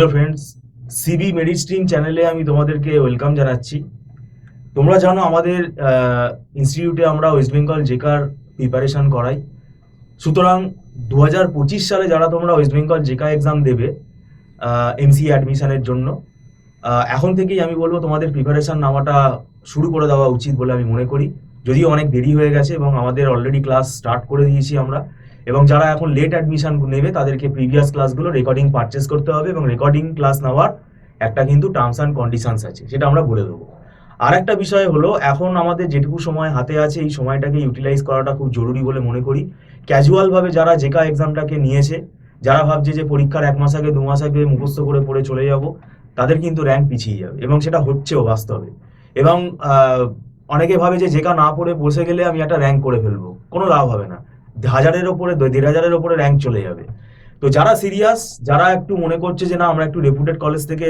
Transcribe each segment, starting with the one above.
Hello friends, CB merit stream চ্যানেলে আমি তোমাদেরকে ওয়েলকাম জানাচ্ছি। তোমরা জানো আমাদের ইনস্টিটিউটে আমরা ওয়েস্ট বেঙ্গল জেকার প্রিপারেশন করাই। সুতরাং 2025 সালে যারা তোমরা ওয়েস্ট বেঙ্গল জেকা এক্সাম দেবে এমসি অ্যাডমিশনের জন্য, এখন থেকেই আমি বলবো তোমাদের প্রিপারেশন নেওয়াটা শুরু করে দেওয়া উচিত বলে আমি মনে করি। যদিও অনেক দেরি হয়ে গেছে এবং আমাদের অলরেডি ক্লাস স্টার্ট করে দিয়েছি আমরা, এবং যারা এখন লেট অ্যাডমিশন নেবে তাদেরকে প্রিভিয়াস ক্লাসগুলো রেকর্ডিং পারচেস করতে হবে, এবং রেকর্ডিং ক্লাস নেওয়ার একটা কিন্তু টার্মস অ্যান্ড কন্ডিশনস আছে, সেটা আমরা বলে দেবো। আর একটা বিষয় হলো, এখন আমাদের যেটুকু সময় হাতে আছে এই সময়টাকে ইউটিলাইজ করাটা খুব জরুরি বলে মনে করি। ক্যাজুয়ালভাবে যারা জেকা এক্সামটাকে নিয়েছে, যারা ভাবছে যে পরীক্ষার 1 মাস আগে 2 মাস আগে মুখস্থ করে পড়ে চলে যাব, তাদের কিন্তু র্যাঙ্ক পিছিয়ে যাবে, এবং সেটা হচ্ছেও বাস্তবে। এবং অনেকে ভাবে যে জেকা না পড়ে বসে গেলে আমি একটা র্যাঙ্ক করে ফেলবো, কোনো লাভ হবে না। 1000-এর ওপরে 1500-এর ওপরে র্যাঙ্ক চলে যাবে। তো যারা সিরিয়াস, যারা একটু মনে করছে যে না আমরা একটু রেপুটেড কলেজ থেকে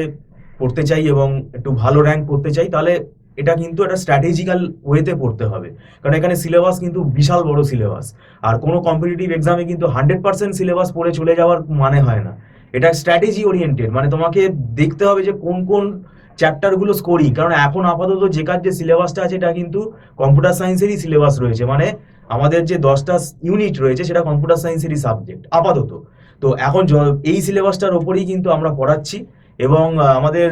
পড়তে চাই এবং একটু ভালো র্যাঙ্ক করতে চাই, তাহলে এটা কিন্তু একটা স্ট্র্যাটেজিক্যাল ওয়েতে পড়তে হবে। কারণ এখানে সিলেবাস কিন্তু বিশাল বড় সিলেবাস, আর কোনো কম্পিটিটিভ এক্সামে কিন্তু 100% সিলেবাস পড়ে চলে যাওয়ার মানে হয় না। এটা স্ট্র্যাটেজি ওরিয়েন্টেড, মানে তোমাকে দেখতে হবে যে কোন কোন চ্যাপ্টারগুলো স্কোরিং। কারণ এখন আপাতত জেকার যে সিলেবাসটা আছে এটা কিন্তু কম্পিউটার সায়েন্সেরই সিলেবাস রয়েছে, মানে আমাদের যে 10টা ইউনিট রয়েছে সেটা কম্পিউটার সায়েন্সেরই সাবজেক্ট আপাতত। তো এখন এই সিলেবাসটার ওপরেই কিন্তু আমরা পড়াচ্ছি, এবং আমাদের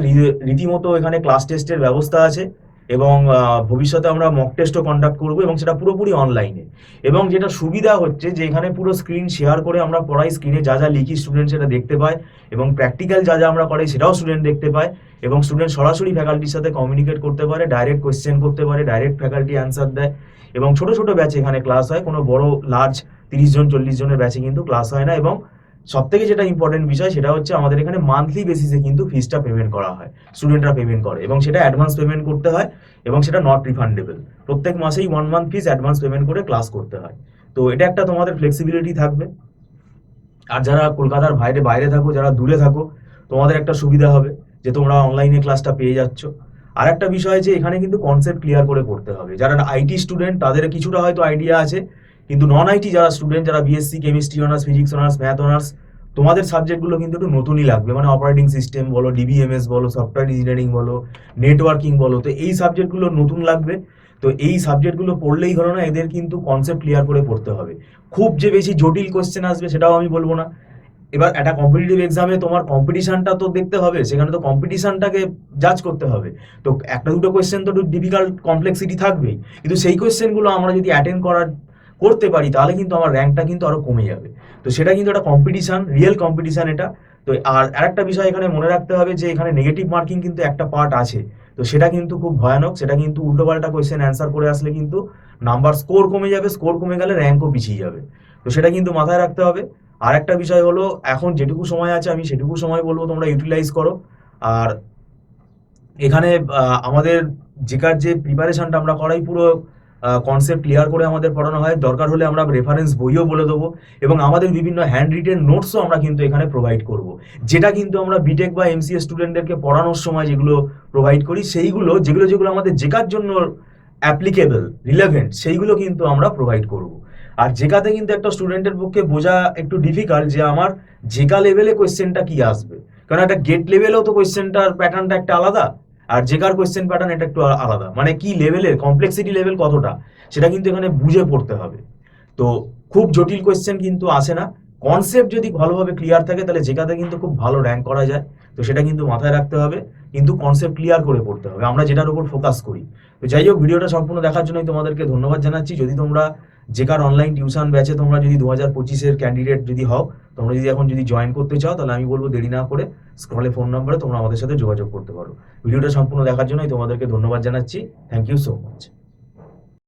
রীতিমতো এখানে ক্লাস টেস্টের ব্যবস্থা আছে, এবং ভবিষ্যতে আমরা মক টেস্টও কন্ডাক্ট করবো, এবং সেটা পুরোপুরি অনলাইনে। এবং যেটা সুবিধা হচ্ছে যে এখানে পুরো স্ক্রিন শেয়ার করে আমরা পড়াই, স্ক্রিনে যা যা লিখি স্টুডেন্ট সেটা দেখতে পায়, এবং প্র্যাকটিক্যাল যা যা আমরা করাই সেটাও স্টুডেন্ট দেখতে পায়, এবং স্টুডেন্ট সরাসরি ফ্যাকাল্টির সাথে কমিউনিকেট করতে পারে, ডাইরেক্ট কোয়েশ্চেন করতে পারে, ডাইরেক্ট ফ্যাকাল্টি অ্যান্সার দেয়। এবং ছোট ছোট ব্যাচে এখানে ক্লাস হয়, কোনো বড় লার্জ 30 জন 40 জনের ব্যাচে কিন্তু ক্লাস হয় না। এবং সব থেকে যেটা ইম্পর্টেন্ট বিষয় সেটা হচ্ছে আমাদের এখানে মান্থলি বেসিসে কিন্তু ফিসটা পেমেন্ট করা হয়, স্টুডেন্টরা পেমেন্ট করে, এবং সেটা অ্যাডভান্স পেমেন্ট করতে হয়, এবং সেটা নট রিফান্ডেবল। প্রত্যেক মাসেই 1 মান্থ ফিস অ্যাডভান্স পেমেন্ট করে ক্লাস করতে হয়। তো এটা একটা তোমাদের ফ্লেক্সিবিলিটি থাকবে। আর যারা কলকাতার বাইরে থাকো, যারা দূরে থাকো, তোমাদের একটা সুবিধা হবে যে তোমরা অনলাইনে ক্লাসটা পেয়ে যাচ্ছ। আর একটা বিষয় যে এখানে কিন্তু কনসেপ্ট ক্লিয়ার করে পড়তে হবে। যারা আইটি স্টুডেন্ট তাদের কিছুটা হয়তো আইডিয়া আছে, কিন্তু নন আইটি যারা স্টুডেন্ট, যারা BSc chemistry honours, physics honours, math honours, তোমাদের সাবজেক্টগুলো কিন্তু একটু নতুনই লাগবে। মানে অপারেটিং সিস্টেম বলো, ডিবিএমএস বলো, সফটওয়্যার ইঞ্জিনিয়ারিং বলো, নেটওয়ার্কিং বলো, তো এই সাবজেক্টগুলো নতুন লাগবে। তো এই সাবজেক্টগুলো পড়লেই হলো না, এদের কিন্তু কনসেপ্ট ক্লিয়ার করে পড়তে হবে। খুব যে বেশি জটিল কোশ্চেন আসবে সেটাও আমি বলবো না। এবার একটা কম্পিটিটিভ এক্সামে তোমার কম্পিটিশনটা তো দেখতে হবে, সেখানে তো কম্পিটিশনটাকে জাজ করতে হবে। তো একটা দুটো কোয়েশ্চেন তো একটু ডিফিকাল্ট কমপ্লেক্সিটি থাকবেই, কিন্তু সেই কোয়েশ্চেনগুলো আমরা যদি অ্যাটেন্ড করতে পারি তাহলে কিন্তু আমার র্যাঙ্কটা কিন্তু আরো কমে যাবে। তো সেটা কিন্তু একটা কম্পিটিশন, রিয়েল কম্পিটিশন এটা। তো আর আরেকটা বিষয় এখানে মনে রাখতে হবে যে এখানে নেগেটিভ মার্কিং কিন্তু একটা পার্ট আছে। তো সেটা কিন্তু খুব ভয়ানক, সেটা কিন্তু উল্টোপাল্টা কোয়েশ্চেন অ্যান্সার করে আসলে কিন্তু নাম্বার স্কোর কমে যাবে, স্কোর কমে গেলে র্যাঙ্কও পিছিয়ে যাবে। তো সেটা কিন্তু মাথায় রাখতে হবে। আর একটা বিষয় হলো, এখন যেটুকু সময় আছে আমি সেটুকু সময় বলবো তোমরা ইউটিলাইজ করো। আর এখানে আমাদের জেকার যে প্রিপারেশনটা আমরা করাই, পুরো কনসেপ্ট ক্লিয়ার করে আমাদের পড়ানো হয়। দরকার হলে আমরা রেফারেন্স বইও বলে দেবো, এবং আমাদের বিভিন্ন হ্যান্ড রিটেন নোটসও আমরা কিন্তু এখানে প্রোভাইড করব, যেটা কিন্তু আমরা বিটেক বা এমসিএ স্টুডেন্টদেরকে পড়ানোর সময় যেগুলো প্রোভাইড করি, সেইগুলো যেগুলো আমাদের জেকার জন্য অ্যাপ্লিকেবল, রিলেভেন্ট, সেইগুলো কিন্তু আমরা প্রোভাইড করব। আর জেকাতে কিন্তু একটা স্টুডেন্টের পক্ষে বোঝা একটু ডিফিকাল্ট যে আমার জেকা লেভেলে কোয়েশ্চেনটা কি আসবে, কারণ একটা গেট লেভেলেও তো কোয়েশ্চেনটার প্যাটার্নটা একটা আলাদা, আর জেকার কোয়েশ্চেন প্যাটার্ন এটা একটু আলাদা। মানে কি লেভেলের কমপ্লেক্সিটি লেভেল কতটা, সেটা কিন্তু এখানে বুঝে পড়তে হবে। তো খুব জটিল কোয়েশ্চেন কিন্তু আসে না, কনসেপ্ট যদি ভালোভাবে ক্লিয়ার থাকে তাহলে জেকাতে কিন্তু খুব ভালো র্যাঙ্ক করা যায়। তো সেটা কিন্তু মাথায় রাখতে হবে, কিন্তু কনসেপ্ট ক্লিয়ার করে পড়তে হবে, আমরা যেটার উপর ফোকাস করি। তো যাই হোক, ভিডিওটা সম্পূর্ণ দেখার জন্যই তোমাদেরকে ধন্যবাদ জানাচ্ছি। যদি তোমরা জেকার অনলাইন টিউশন ব্যাচে তোমরা যদি 2025-এর ক্যান্ডিডেট যদি হও, তোমরা যদি এখন যদি জয়েন করতে চাও, তাহলে আমি বলবো দেরি না করে স্ক্রলে ফোন নম্বরে তোমরা আমাদের সাথে যোগাযোগ করতে পারো। ভিডিওটা সম্পূর্ণ দেখার জন্যই তোমাদেরকে ধন্যবাদ জানাচ্ছি। Thank you so much.